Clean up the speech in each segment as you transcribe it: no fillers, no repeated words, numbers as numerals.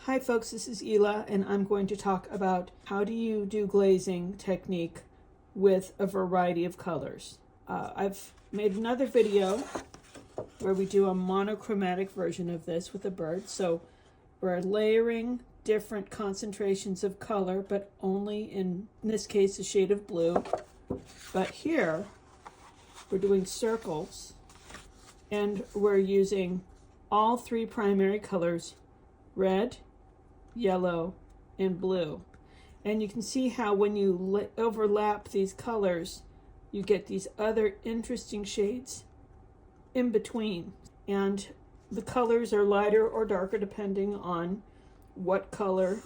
Hi folks, this is Ela, and I'm going to talk about how do you do glazing technique with a variety of colors. I've made another video where we do a monochromatic version of this with a bird. So we're layering different concentrations of color, but only in this case a shade of blue. But here we're doing circles, and we're using all three primary colors: red, yellow, and blue. And you can see how when you overlap these colors, you get these other interesting shades in between. And the colors are lighter or darker depending on what color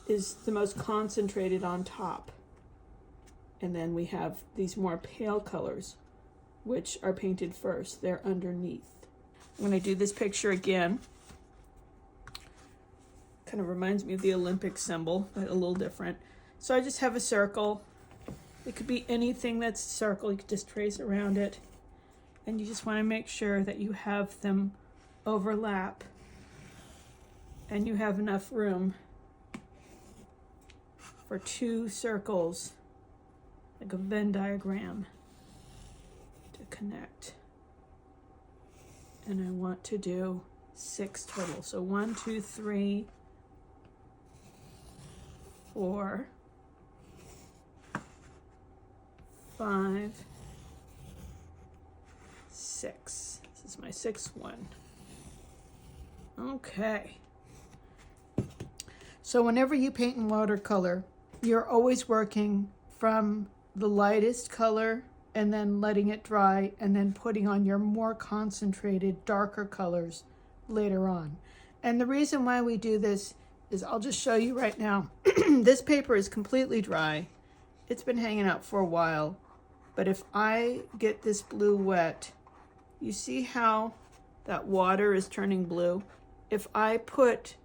is the most concentrated on top. And then we have these more pale colors, which are painted first. They're underneath. I'm going to do this picture again. Kind of reminds me of the Olympic symbol, but a little different. So I just have a circle. It could be anything that's a circle. You could just trace around it. And you just want to make sure that you have them overlap and you have enough room for two circles, like a Venn diagram, to connect. And I want to do 6 total. So 1, 2, 3, 4, 5, 6. This is my 6th one. Okay. So whenever you paint in watercolor, you're always working from the lightest color and then letting it dry and then putting on your more concentrated, darker colors later on. And the reason why we do this is I'll just show you right now. This paper is completely dry. It's been hanging out for a while. But if I get this blue wet, you see how that water is turning blue? If I put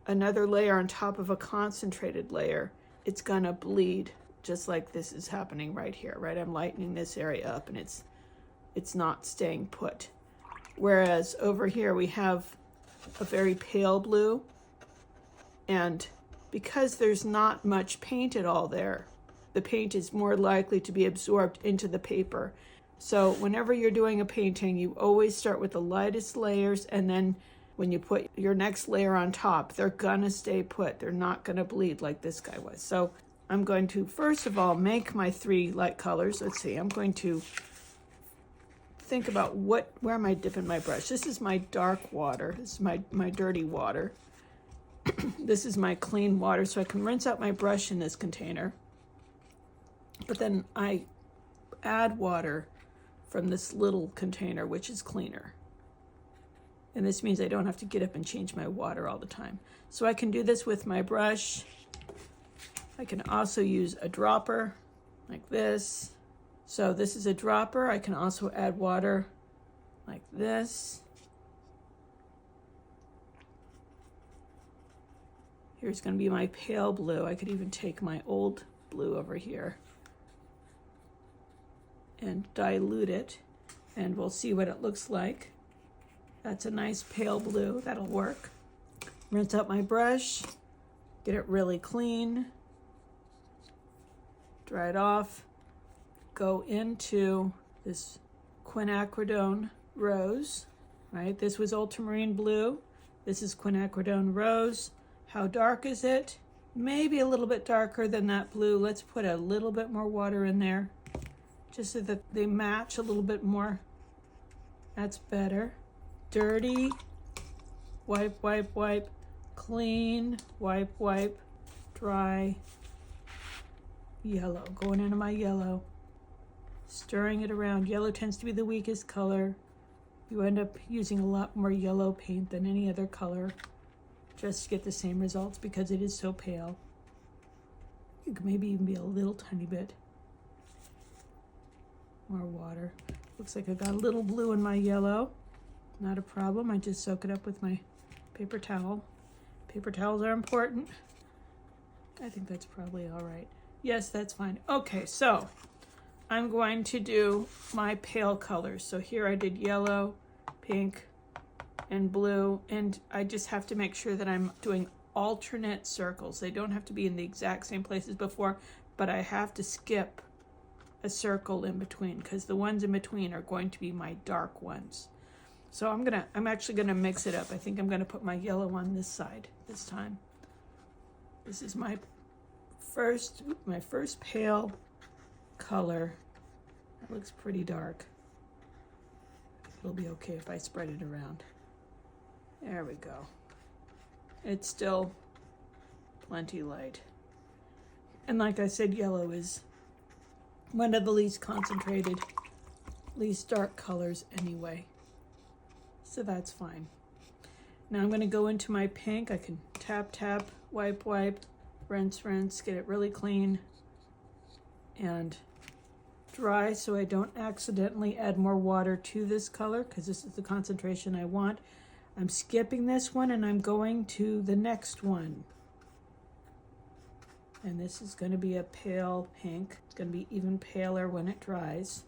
another layer on top of a concentrated layer, it's gonna bleed, just like this is happening right here, right? I'm lightening this area up and it's not staying put. Whereas over here we have a very pale blue, and because there's not much paint at all there, the paint is more likely to be absorbed into the paper. So whenever you're doing a painting, you always start with the lightest layers, and then when you put your next layer on top, they're gonna stay put. They're not gonna bleed like this guy was. So I'm going to, first of all, make my 3 light colors. Let's see, I'm going to think about where am I dipping my brush? This is my dark water. This is my dirty water. This is my clean water, so I can rinse out my brush in this container. But then I add water from this little container, which is cleaner. And this means I don't have to get up and change my water all the time. So I can do this with my brush. I can also use a dropper like this. So this is a dropper. I can also add water like this. Here's going to be my pale blue. I could even take my old blue over here and dilute it, and we'll see what it looks like. That's a nice pale blue. That'll work. Rinse out my brush, get it really clean, dry it off, go into this quinacridone rose, right? This was ultramarine blue. This is quinacridone rose. How dark is it? Maybe a little bit darker than that blue. Let's put a little bit more water in there, just so that they match a little bit more. That's better. Dirty, wipe, wipe, wipe. Clean, wipe, wipe. Dry, yellow. Going into my yellow. Stirring it around. Yellow tends to be the weakest color. You end up using a lot more yellow paint than any other color, just to get the same results because it is so pale. You could maybe even be a little tiny bit more water. Looks like I got a little blue in my yellow. Not a problem. I just soak it up with my paper towel. Paper towels are important. I think that's probably all right. Yes, that's fine. Okay, so I'm going to do my pale colors. So here I did yellow, pink, and blue, and I just have to make sure that I'm doing alternate circles. They don't have to be in the exact same places before, but I have to skip a circle in between because the ones in between are going to be my dark ones. So I'm actually gonna mix it up. I think I'm gonna put my yellow on this side this time. This is my first pale color. It looks pretty dark. It'll be okay if I spread it around. There we go. It's still plenty light. And like I said, yellow is one of the least concentrated, least dark colors anyway. So that's fine. Now I'm going to go into my pink. I can tap, tap, wipe, wipe, rinse, rinse, get it really clean and dry so I don't accidentally add more water to this color because this is the concentration I want. I'm skipping this one and I'm going to the next one. And this is going to be a pale pink. It's going to be even paler when it dries.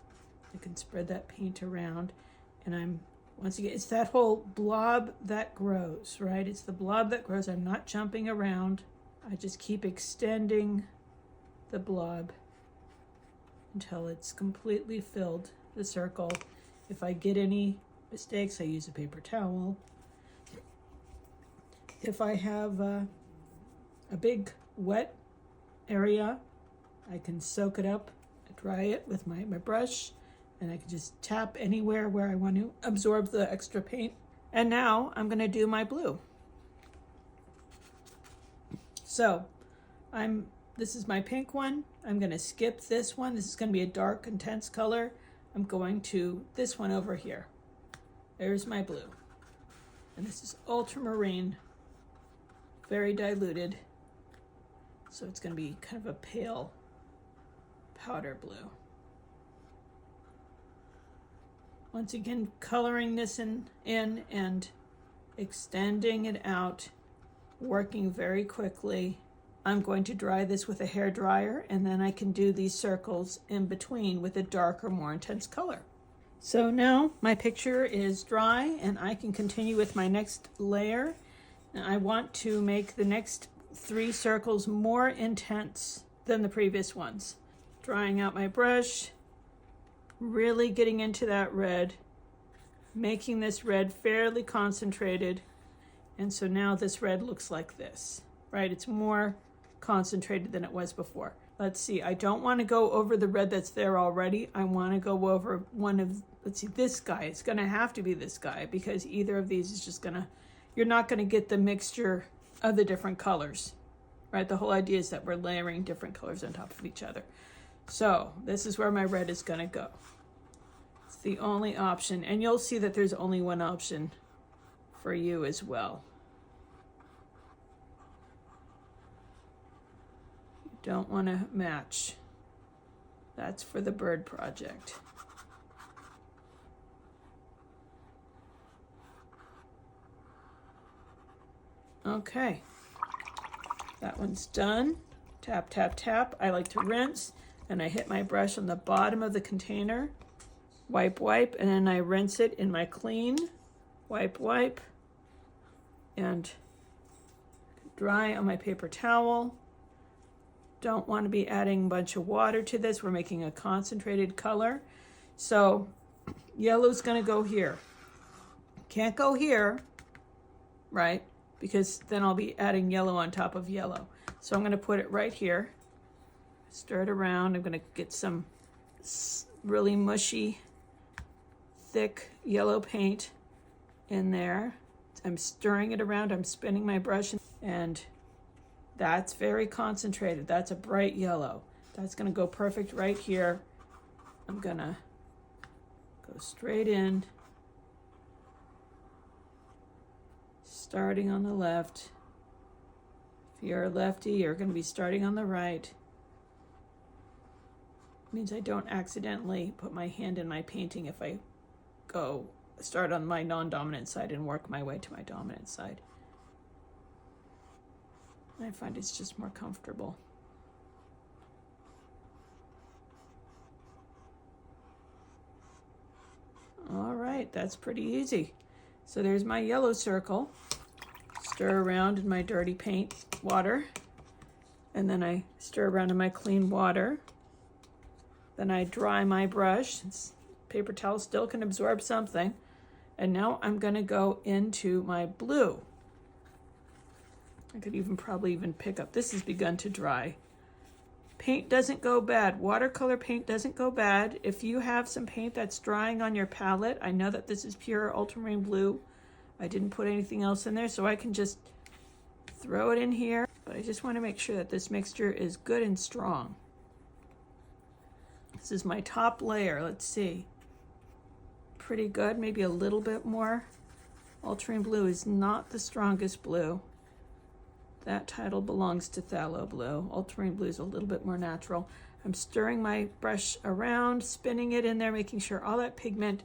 I can spread that paint around. And once again, it's that whole blob that grows, right? It's the blob that grows. I'm not jumping around. I just keep extending the blob until it's completely filled the circle. If I get any mistakes, I use a paper towel. If I have a big wet area, I can soak it up, dry it with my brush, and I can just tap anywhere where I want to absorb the extra paint. And now I'm going to do my blue. So this is my pink one. I'm going to skip this one. This is going to be a dark, intense color. I'm going to this one over here. There's my blue. And this is ultramarine, very diluted. So it's going to be kind of a pale powder blue. Once again, coloring this in and extending it out, working very quickly. I'm going to dry this with a hair dryer, and then I can do these circles in between with a darker, more intense color. So now my picture is dry and I can continue with my next layer. And I want to make the next 3 circles more intense than the previous ones. Drying out my brush, really getting into that red, making this red fairly concentrated. And so now this red looks like this, right? It's more concentrated than it was before. Let's see, I don't want to go over the red that's there already. I want to go over one of, let's see, this guy. It's going to have to be this guy because either of these is just you're not going to get the mixture of the different colors, right? The whole idea is that we're layering different colors on top of each other. So this is where my red is going to go. It's the only option, and you'll see that there's only one option for you as well. You don't want to match. That's for the bird project. Okay, that one's done. Tap, tap, tap. I like to rinse, and I hit my brush on the bottom of the container. Wipe, wipe, and then I rinse it in my clean. Wipe, wipe, and dry on my paper towel. Don't want to be adding a bunch of water to this. We're making a concentrated color. So yellow's going to go here. Can't go here, right? Because then I'll be adding yellow on top of yellow. So I'm going to put it right here. Stir it around. I'm going to get some really mushy, thick yellow paint in there. I'm stirring it around. I'm spinning my brush, and that's very concentrated. That's a bright yellow. That's going to go perfect right here. I'm going to go straight in, starting on the left. If you're a lefty, you're going to be starting on the right. It means I don't accidentally put my hand in my painting if I start on my non-dominant side and work my way to my dominant side. I find it's just more comfortable. All right, that's pretty easy. So there's my yellow circle. stir around in my dirty paint water, and then I stir around in my clean water. Then I dry my brush. Paper towel still can absorb something. And now I'm going to go into my blue. I could probably even pick up. This has begun to dry. Paint doesn't go bad. Watercolor paint doesn't go bad. If you have some paint that's drying on your palette, I know that this is pure ultramarine blue. I didn't put anything else in there, so I can just throw it in here. But I just want to make sure that this mixture is good and strong. This is my top layer. Let's see. Pretty good, maybe a little bit more. Ultramarine blue is not the strongest blue. That title belongs to phthalo blue. Ultramarine blue is a little bit more natural. I'm stirring my brush around, spinning it in there, making sure all that pigment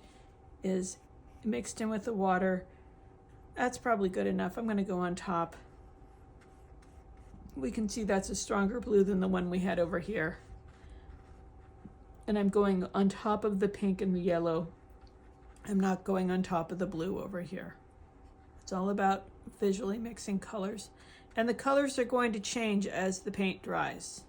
is mixed in with the water. That's probably good enough. I'm going to go on top. We can see that's a stronger blue than the one we had over here. And I'm going on top of the pink and the yellow. I'm not going on top of the blue over here. It's all about visually mixing colors. And the colors are going to change as the paint dries.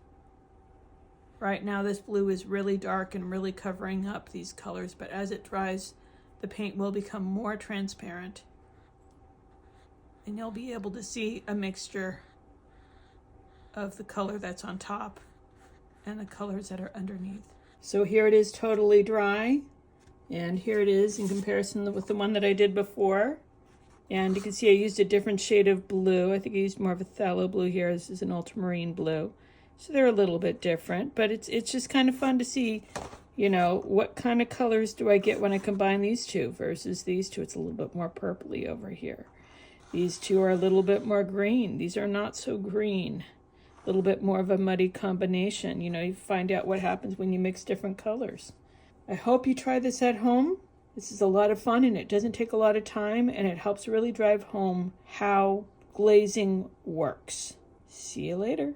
Right now this blue is really dark and really covering up these colors, but as it dries, the paint will become more transparent. And you'll be able to see a mixture of the color that's on top and the colors that are underneath. So here it is totally dry, and here it is in comparison with the one that I did before. And you can see I used a different shade of blue. I think I used more of a phthalo blue here. This is an ultramarine blue. So they're a little bit different, but it's just kind of fun to see, you know, what kind of colors do I get when I combine these two versus these two. It's a little bit more purpley over here. These two are a little bit more green. These are not so green. A little bit more of a muddy combination. You know, you find out what happens when you mix different colors. I hope you try this at home. This is a lot of fun and it doesn't take a lot of time, and it helps really drive home how glazing works. See you later.